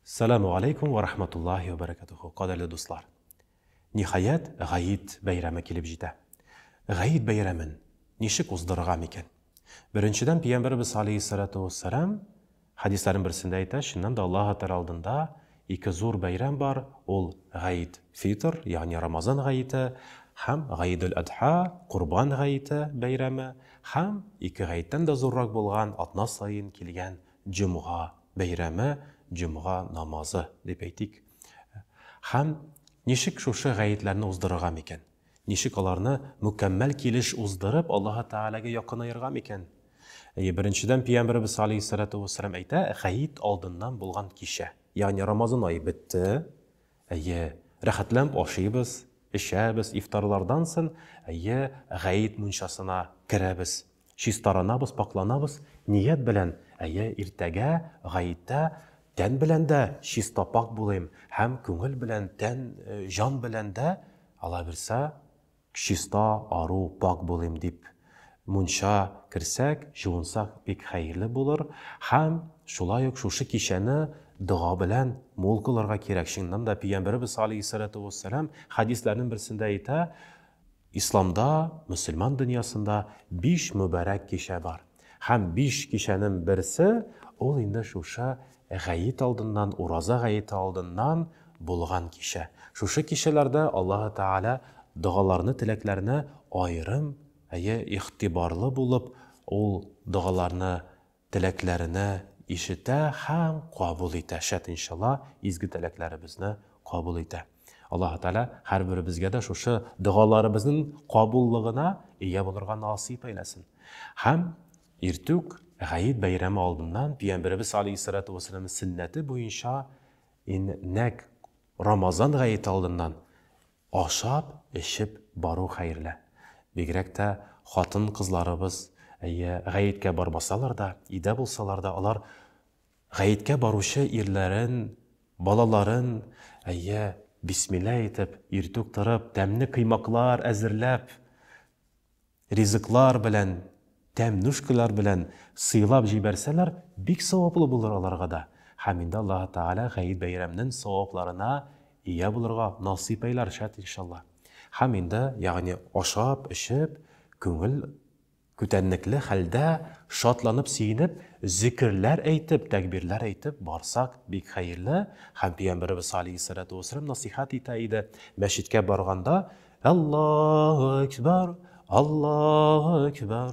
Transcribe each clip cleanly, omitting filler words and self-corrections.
Assalamu alaikum wa rahmatullahi wa barakatuhu. Qadrli do'stlar. Nihayat G'ayit bayrami kelib jeta. G'ayit bayramin nishik uzdirg'am ekan. Birinchidan Payg'ambarimiz alayhissalatu vassalam hadislarning birisida aytadi, shundan da Alloh taolo oldinda ikki zo'r bayram bor. Ol G'ayit Fitr, ya'ni Ramazon g'ayiti, ham G'ayidul Adha, Qurbon g'ayiti bayrami, ham ikki g'ayitdan da zo'rroq bo'lgan atnas sayin kelgan Jum'a bayrami, Jum'a namozi deb aytdik. Ham nishik shusha g'ayitlarni uzdirg'am ekan. Nishik ularni mukammal kelish uzdirib Alloh taolaga yaqin ayirg'am ekan. Birinchidan Payg'ambarimiz alayhissalatu vassalam aytadi, g'ayit oldindan bo'lgan kecha, ya'ni Ramazon oyi bitdi. Rahatlanib oshaymiz, ishamiz, iftorlardan so'ng g'ayit munchasina kiramiz. Shistoranamiz, poklanamiz, niyat bilan ertaga g'ayitda tan bilan da shistopak bo'layim, ham ko'ngil bilan, tan, jon bilan da Alloh bilsa shisto, aru, pok bo'layim deb muncha kirsak, juvunsak bek xayrli bo'lar. Ham shulay o'xshashi kishani duo bilan mo'l qilarga kerak. Shundan da Payg'ambarimiz alayhissalatu vassalam hadislarning birisida aytadi, İslamda, Müslüman dünyasında 5 mübarek kişi var. Hem 5 kişinin birisi, ol indi şuşa g'ayit oldindan, uraza g'ayit oldindan bo'lgan kişi. Şuşa kişilerde Allah Teala dualarını, tileklerini ayırım, ixtibarlı bulup, ol dualarını, tileklerini işite, hem kabul ete. Şet inşallah izgi tileklerimizni kabul ete. Allah Teala her birimizge de şuşu dualarımızın kabulluğuna iyi bulurga nasip eylesin. Hem irtük G'ayit bayrami oldindan Payg'ambarimiz alayhissalatu vassalamning sunnati bo'yicha nek Ramazon g'ayiti oldindan oshab, ishib boru xayrli. Begrakda xotin qizlarimiz g'ayitga bormasalar da, ida bo'lsalar da, ular g'ayitga boruvchi erlarin, balalarin Bismillah etib, irtuk turib, damni qiymoqlar azirlab, rizqlar bilan, tamnushkular bilan siylab jiberseler, bik savobli bo'lur ularga da. Hamda Alloh taolo g'ayit bayramning savoblarına iya bulurga nasip eyler shat inşallah. Hamda ya'ni oshab, ishib, ko'ngil ko'tanlikli halda shotlanib, siyinib, zikrlar aytib, takbirlar aytib borsak bek xayrli. Ham Payg'ambarimiz alayhissalatu vassalam nasihat etaydi. Masjidga borganda Allohu akbar, Allohu akbar,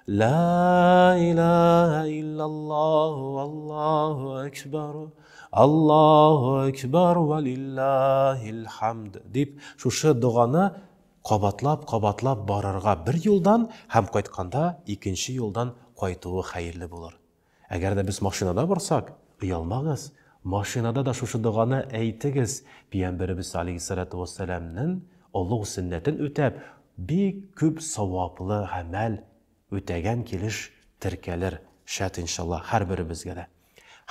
la ilaha illalloh, Allohu akbar, Allohu akbar va lillahil hamd deb shu duoni qabatlab borarga bir yo'ldan, ham qaytganda ikkinchi yo'ldan qaytuvi xayrli bo'lar. Agarda biz mashinada borsak, uyalmag'iz. Mashinada da shu duoni aytigiz. Payg'ambarimiz alayhissalatu vassalamning ulug' sunnatini o'tab, bek ko'p savobli amal o'tagan kelish tirkalar shat inshaalloh har birimizga da.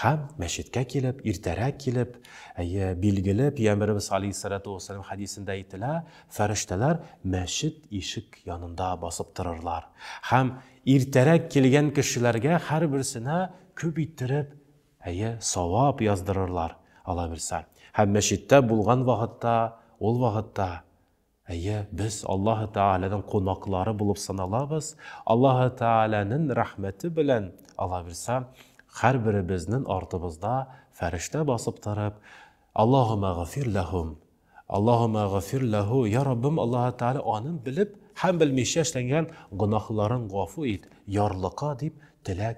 Ham masjidga kelib, ertaroq kelib, belgili Payg'ambarimiz alayhissalatu vassalam hadisida aytilar, farishtalar masjid eshik yonida bosib turarlar. Ham ertaroq kelgan kishilarga har birisini ko'paytirib, savob yozdirarlar. Alloh bilsa. Ham masjidda bo'lgan vaqtda, ol vaqtda biz Alloh taolaning qo'noqlari bo'lib sanalamiz. Alloh taolaning rahmati bilan Alloh bilsa har birimizning ortimizda farishta bosib turib, Allohumma g'afir lahum, Allohumma g'afir lahu, ya Rabbim Alloh taolo onim bilib, ham bilmishcha ishlangan gunohlarin g'afu et, yorliqa deb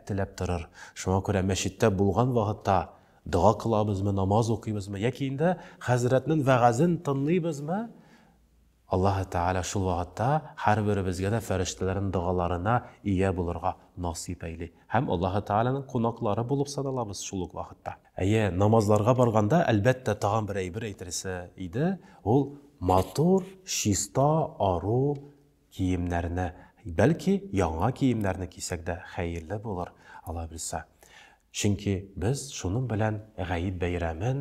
tilab turar. Shunga ko'ra masjidda bo'lgan vaqtda duo qilamizmi, namoz o'qiymizmi, yoki Hazratning va'zini tinglaymizmi? Alloh taolo shu vaqtda har birimizga da farishtalarning duolarına iya bo'lurga nasib eyli. Ham Alloh taolaning qo'noqlari bo'lib sanalamiz shu vaqtda. Namozlarga borganda albatta tag'in bir aytirsa edi, ol motor, shisto, aru kiyimlarni, balki yangi kiyimlarni kiysak da xayrli bo'lar, Alloh bilsa. Chunki biz shuning bilan g'ayit bayramin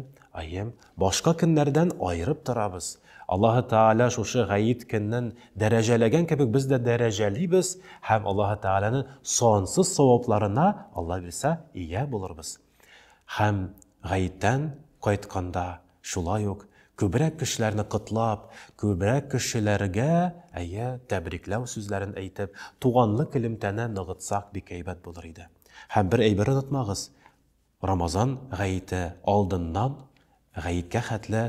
boshqa kunlardan ayirib turamiz. Alloh taolo shu g'ayit kunning darajalagan kabi biz da darajaliymiz. Ham Alloh taolaning sonsiz savoblarini Alloh bilsa iya bo'lurmiz. Ham g'ayitdan кайтканда, шулай ук күбрәк кешеләрне котлап, күбрәк кешеләргә тәбрикләү сүзләрен әйтеп, туганлык элемтәне ныгытсак бик әйбәт булыр иде. Һәм бер әйбер онытмагыз, Рамазан гаете алдыннан гаеткә хәтле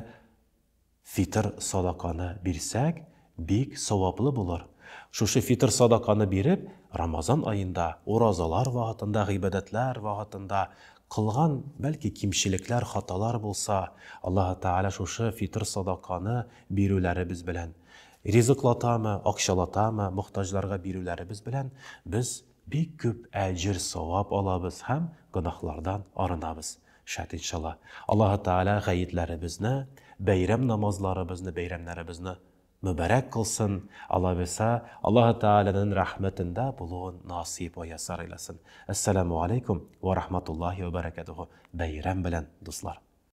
фитр садаканы бирсәк, бик саваплы булыр. Шушы фитр садаканы биреп, Рамазан айында, уразалар вакытында, гыйбадәтләр вакытында кылган, бәлки кимчелекләр, хаталар булса, Аллаһ Тәгалә шушы фитр садаканы бирүләребез белән ризыклатамы, акчалатамы, мохтаҗларга бирүләребез белән без бик күп әҗр, савап алабыз һәм гөнаһлардан арынабыз. Шәт иншалла. Аллаһ Тәгалә гаетләребезне, бәйрәм намазларыбызны, бәйрәмнәребезне mübarek kılsın. Allah bilse Allah Teala'nın rahmetinde bulun nasip ve yasar eylesin. Esselamu aleyküm ve rahmetullahi ve berekatuhu. Beyram bilen dostlar.